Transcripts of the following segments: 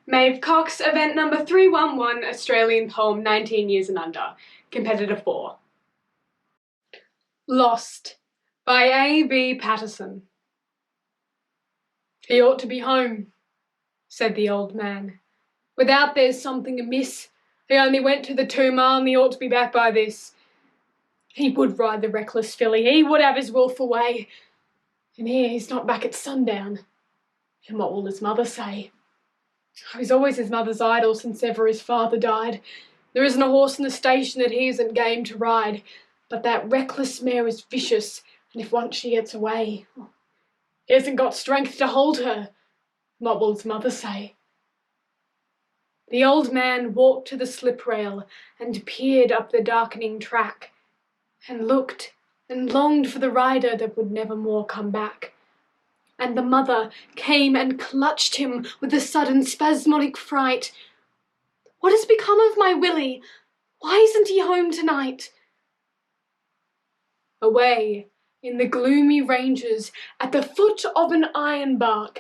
Maeve Cox, event number 311, Australian poem 19 years and under, competitor 4. Lost by A.B. Patterson. He ought to be home, said the old man. Without there's something amiss. He only went to the 2 mile and he ought to be back by this. He would ride the reckless filly, he would have his wilful way. And here he's not back at sundown. And what will his mother say? He's always his mother's idol since ever his father died. There isn't a horse in the station that he isn't game to ride, but that reckless mare is vicious, and if once she gets away, he hasn't got strength to hold her. What will his mother say? The old man walked to the slip rail and peered up the darkening track, and looked and longed for the rider that would never more come back. And the mother came and clutched him with a sudden spasmodic fright. What has become of my Willie? Why isn't he home tonight? Away in the gloomy ranges, at the foot of an ironbark,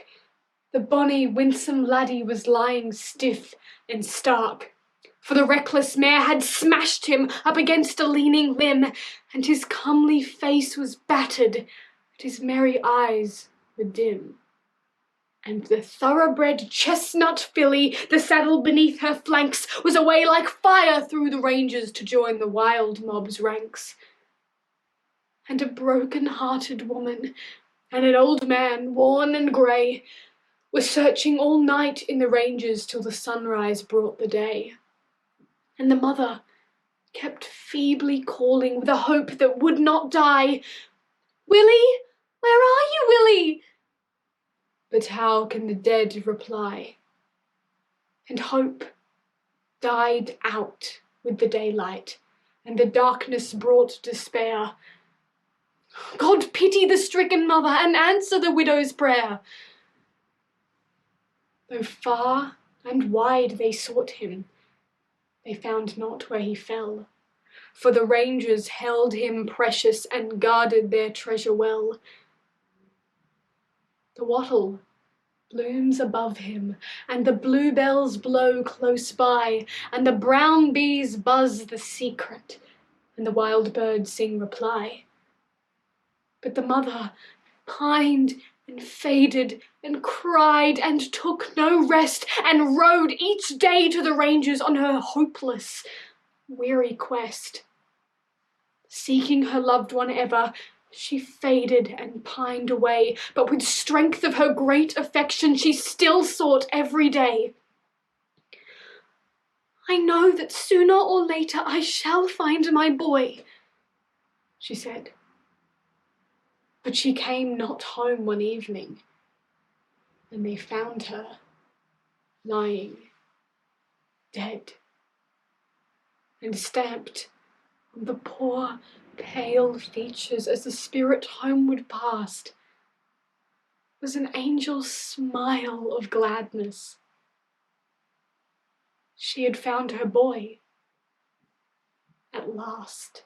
the bonny, winsome laddie was lying stiff and stark. For the reckless mare had smashed him up against a leaning limb, and his comely face was battered, but his merry eyes were dim. And the thoroughbred chestnut filly, the saddle beneath her flanks, was away like fire through the ranges to join the wild mob's ranks. And a broken-hearted woman and an old man, worn and grey, were searching all night in the ranges till the sunrise brought the day. And the mother kept feebly calling with a hope that would not die, "Willie, where are you, Willie?" But how can the dead reply? And hope died out with the daylight, and the darkness brought despair. God pity the stricken mother and answer the widow's prayer. Though far and wide they sought him, they found not where he fell, for the rangers held him precious and guarded their treasure well. The wattle blooms above him, and the bluebells blow close by, and the brown bees buzz the secret, and the wild birds sing reply. But the mother pined and faded and cried and took no rest, and rode each day to the ranges on her hopeless, weary quest. Seeking her loved one ever, she faded and pined away, but with strength of her great affection she still sought every day. "I know that sooner or later I shall find my boy," she said. But she came not home one evening, and they found her lying dead, and stamped on the poor pale features as the spirit homeward passed was an angel's smile of gladness. She had found her boy at last.